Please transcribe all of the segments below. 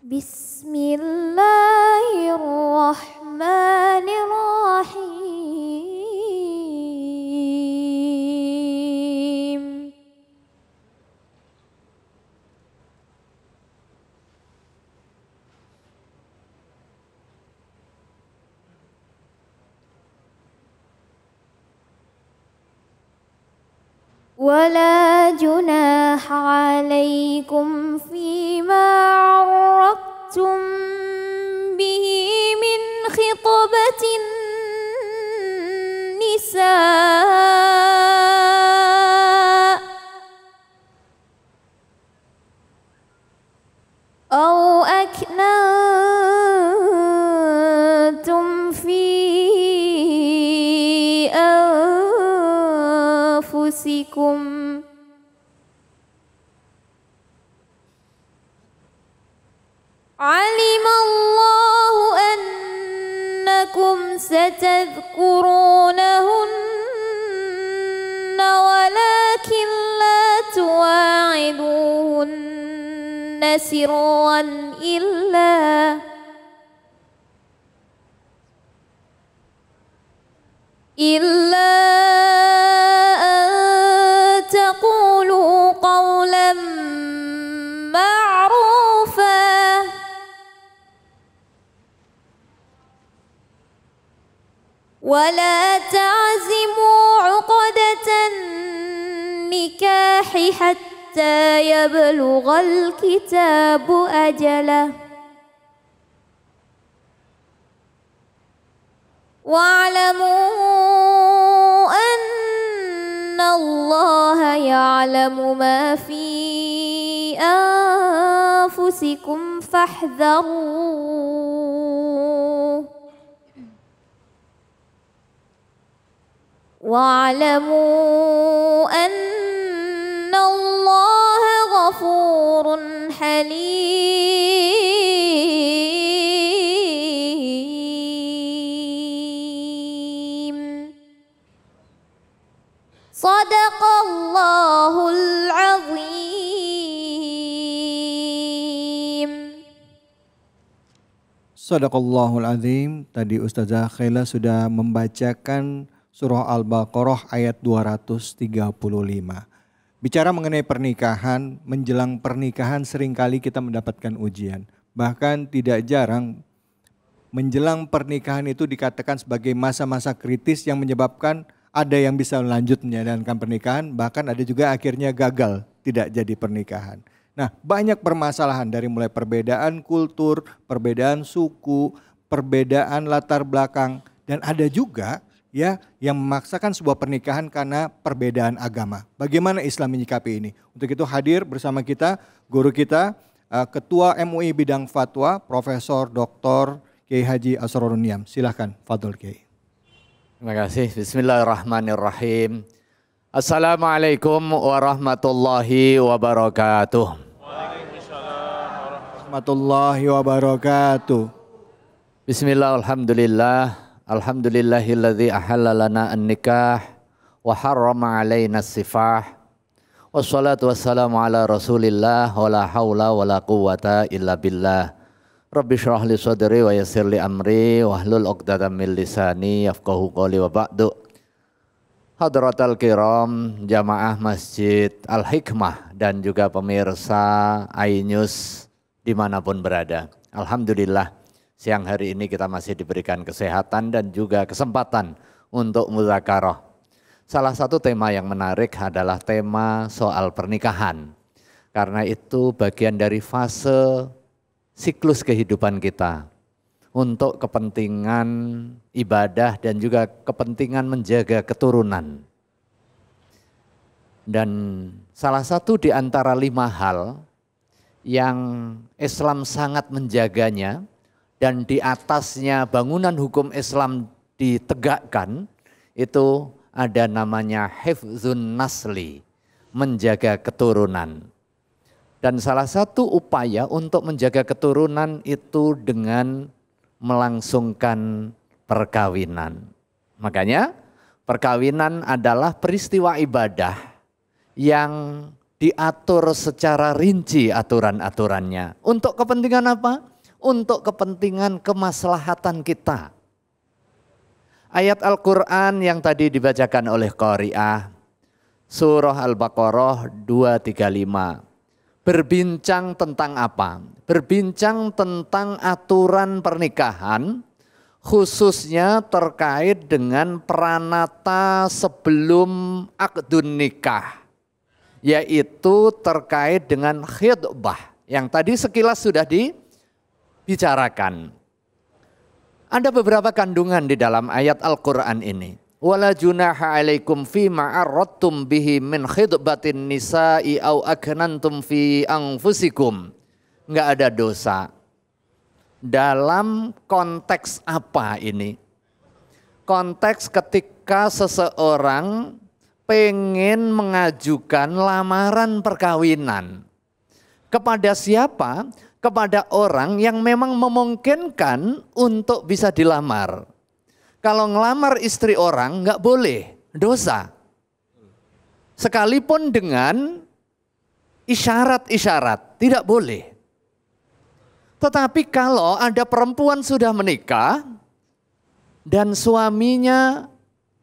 Bismillahirrahmanirrahim. ولا جناح عليكم فيما عرضتم به من خطبة النساء أو أكننتم في أنفسكم علم الله أنكم ستذكرونهن ولكن لا تواعدوهن سرا إلا أن تقولوا قولا معروفا ولا تعزموا عقدة النكاح حتى يبلغ الكتاب أجله واعلموا أن الله يعلم ما في أنفسكم فاحذروه واعلموا أن الله غفور حليم صدق الله العظيم. Sadaqallahul Azim. Tadi Ustazah Khaila sudah membacakan Surah Al-Baqarah ayat 235. Bicara mengenai pernikahan, menjelang pernikahan seringkali kita mendapatkan ujian. Bahkan tidak jarang menjelang pernikahan itu dikatakan sebagai masa-masa kritis yang menyebabkan ada yang bisa lanjut menjalankan pernikahan, bahkan ada juga akhirnya gagal tidak jadi pernikahan. Nah, banyak permasalahan dari mulai perbedaan kultur, perbedaan suku, perbedaan latar belakang, dan ada juga ya yang memaksakan sebuah pernikahan karena perbedaan agama. Bagaimana Islam menyikapi ini? Untuk itu hadir bersama kita guru kita, Ketua MUI Bidang Fatwa, Profesor Dr. Kiai Haji Asrorun Niam. Silahkan, Fadol Kiai. Terima kasih. Bismillahirrahmanirrahim. Assalamualaikum warahmatullahi wabarakatuh. Warahmatullahi wabarakatuh. Bismillah, alhamdulillah. Alhamdulillahilladzi ahalla lana an-nikah wa harrama alaina as-sifah. Wassalatu wassalamu ala Rasulillah wa la haula wa la quwwata illa billah. Rabbi shrah li sadri wa yassir li amri wa hlul 'uqdatam min lisani yafqahu qawli wa ba'du. Hadratal kiram, jamaah Masjid Al-Hikmah dan juga pemirsa iNews dimanapun berada. Alhamdulillah siang hari ini kita masih diberikan kesehatan dan juga kesempatan untuk mudzakarah. Salah satu tema yang menarik adalah tema soal pernikahan. Karena itu bagian dari fase siklus kehidupan kita untuk kepentingan ibadah dan juga kepentingan menjaga keturunan. Dan salah satu di antara 5 hal yang Islam sangat menjaganya dan di atasnya bangunan hukum Islam ditegakkan, itu ada namanya hifzun nasli, menjaga keturunan. Dan salah satu upaya untuk menjaga keturunan itu dengan melangsungkan perkawinan. Makanya perkawinan adalah peristiwa ibadah yang diatur secara rinci aturan-aturannya. Untuk kepentingan apa? Untuk kepentingan kemaslahatan kita. Ayat Al-Quran yang tadi dibacakan oleh Qari'ah, Surah Al-Baqarah 235. Berbincang tentang apa? Berbincang tentang aturan pernikahan, khususnya terkait dengan pranata sebelum akdun nikah, yaitu terkait dengan khidbah yang tadi sekilas sudah dibicarakan. Ada beberapa kandungan di dalam ayat Al-Quran ini. Wala junaha alaikum fima arradtum bihi min khidbatin nisa'i au aknantum fi anfusikum. Enggak ada dosa. Dalam konteks apa ini? Konteks ketika seseorang pengen mengajukan lamaran perkawinan. Kepada siapa? Kepada orang yang memang memungkinkan untuk bisa dilamar. Kalau ngelamar istri orang nggak boleh, dosa. Sekalipun dengan isyarat-isyarat, tidak boleh. Tetapi kalau ada perempuan sudah menikah dan suaminya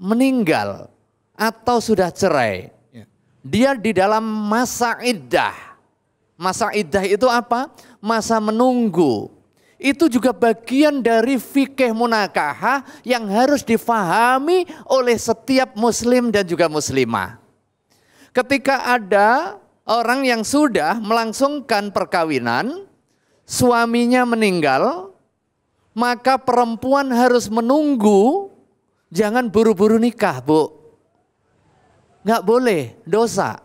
meninggal atau sudah cerai, dia di dalam masa iddah. Masa iddah itu apa? Masa menunggu. Itu juga bagian dari fikih munakahah yang harus difahami oleh setiap muslim dan juga muslimah. Ketika ada orang yang sudah melangsungkan perkawinan, suaminya meninggal, maka perempuan harus menunggu, jangan buru-buru nikah, Bu. Nggak boleh, dosa.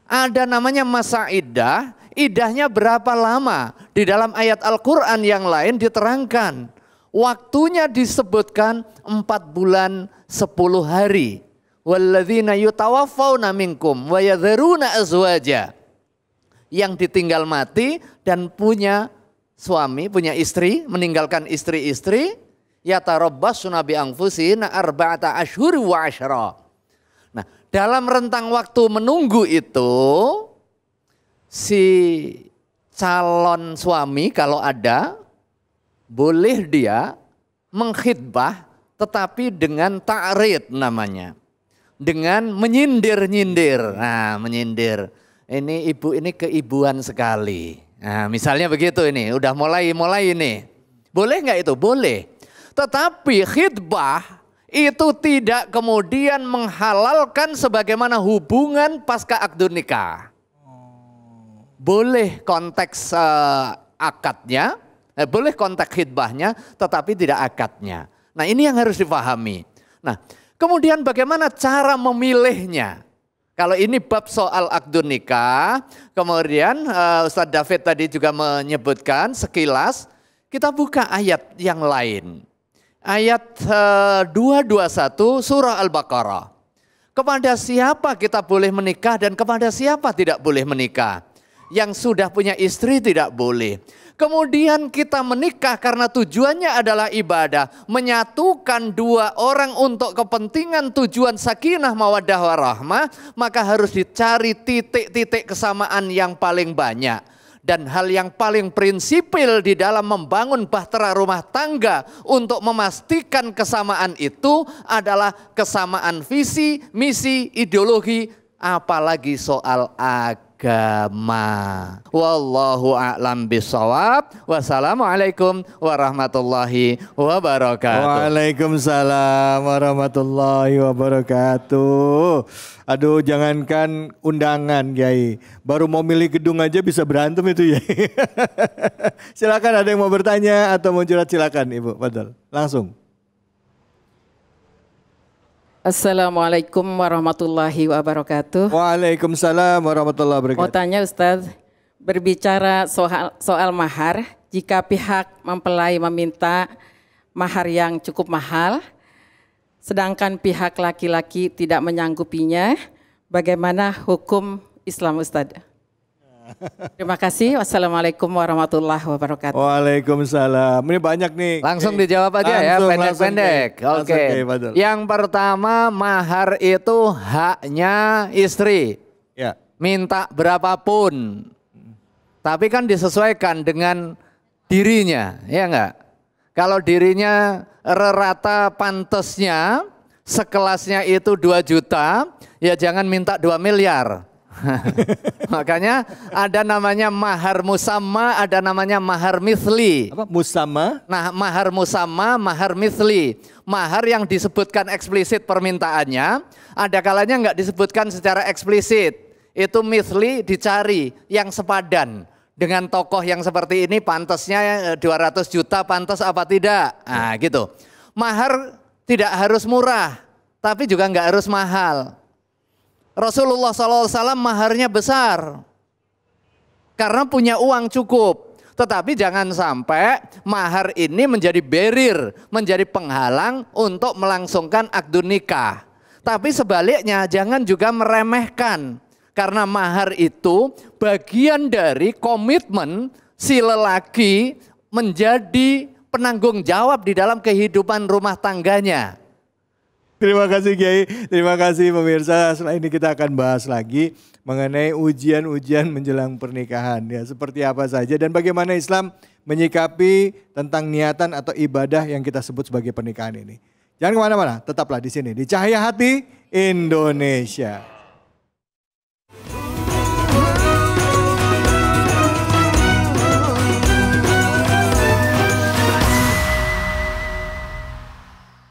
Ada namanya masa iddah, iddahnya berapa lama? Di dalam ayat Al-Quran yang lain diterangkan. Waktunya disebutkan 4 bulan 10 hari. Walladzina yutawaffawna minkum wa yadharuna azwaja. Yang ditinggal mati dan punya suami, punya istri, meninggalkan istri-istri. Yatarabbasuna bi anfusina arba'ata ashhur wa asyra. Dalam rentang waktu menunggu itu, si calon suami kalau ada, boleh dia mengkhidbah tetapi dengan ta'rid namanya. Dengan menyindir-nyindir. Nah, menyindir. Ini ibu ini keibuan sekali. Nah, misalnya begitu ini, udah mulai ini. Boleh nggak itu? Boleh. Tetapi khidbah itu tidak kemudian menghalalkan sebagaimana hubungan pasca akdun nikah. Boleh konteks akadnya, boleh konteks khidbahnya, tetapi tidak akadnya. Nah, ini yang harus difahami. Nah, kemudian bagaimana cara memilihnya? Kalau ini bab soal akdun nikah, kemudian Ustadz David tadi juga menyebutkan sekilas, kita buka ayat yang lain. Ayat 221 surah Al-Baqarah. Kepada siapa kita boleh menikah dan kepada siapa tidak boleh menikah. Yang sudah punya istri tidak boleh. Kemudian kita menikah karena tujuannya adalah ibadah. Menyatukan dua orang untuk kepentingan tujuan sakinah mawaddah warahmah. Maka harus dicari titik-titik kesamaan yang paling banyak. Dan hal yang paling prinsipil di dalam membangun bahtera rumah tangga untuk memastikan kesamaan itu adalah kesamaan visi, misi, ideologi, apalagi soal agama. Wallahu a'lam bishawab. Wassalamualaikum warahmatullahi wabarakatuh. Waalaikumsalam warahmatullahi wabarakatuh. Aduh, jangankan undangan, Kiai. Baru mau milih gedung aja bisa berantem itu, ya. Silakan, ada yang mau bertanya atau mau curhat, silakan Ibu. Fadal, langsung. Assalamualaikum warahmatullahi wabarakatuh. Waalaikumsalam warahmatullahi wabarakatuh. Mau tanya Ustadz, berbicara soal mahar, jika pihak mempelai meminta mahar yang cukup mahal, sedangkan pihak laki-laki tidak menyanggupinya, bagaimana hukum Islam Ustadz? Terima kasih. Wassalamualaikum warahmatullahi wabarakatuh. Waalaikumsalam. Ini banyak nih. Langsung dijawab aja ya, pendek-pendek. Oke. Yang pertama, mahar itu haknya istri. Ya. minta berapapun. Tapi kan disesuaikan dengan dirinya, ya enggak? Kalau dirinya rata pantasnya sekelasnya itu 2 juta, ya jangan minta 2 miliar. Makanya ada namanya mahar musamma, ada namanya mahar mithli. Apa musamma? Nah, mahar musamma, mahar mithli. Mahar yang disebutkan eksplisit permintaannya, ada kalanya nggak disebutkan secara eksplisit. Itu mithli dicari yang sepadan. Dengan tokoh yang seperti ini pantasnya 200 juta pantas apa tidak? Nah gitu. Mahar tidak harus murah, tapi juga nggak harus mahal. Rasulullah SAW maharnya besar karena punya uang cukup. Tetapi jangan sampai mahar ini menjadi barrier, menjadi penghalang untuk melangsungkan akdun nikah. Tapi sebaliknya jangan juga meremehkan. Karena mahar itu bagian dari komitmen si lelaki menjadi penanggung jawab di dalam kehidupan rumah tangganya. Terima kasih Kiai, terima kasih pemirsa. Setelah ini kita akan bahas lagi mengenai ujian-ujian menjelang pernikahan. Ya, seperti apa saja dan bagaimana Islam menyikapi tentang niatan atau ibadah yang kita sebut sebagai pernikahan ini. Jangan kemana-mana, tetaplah di sini di Cahaya Hati Indonesia.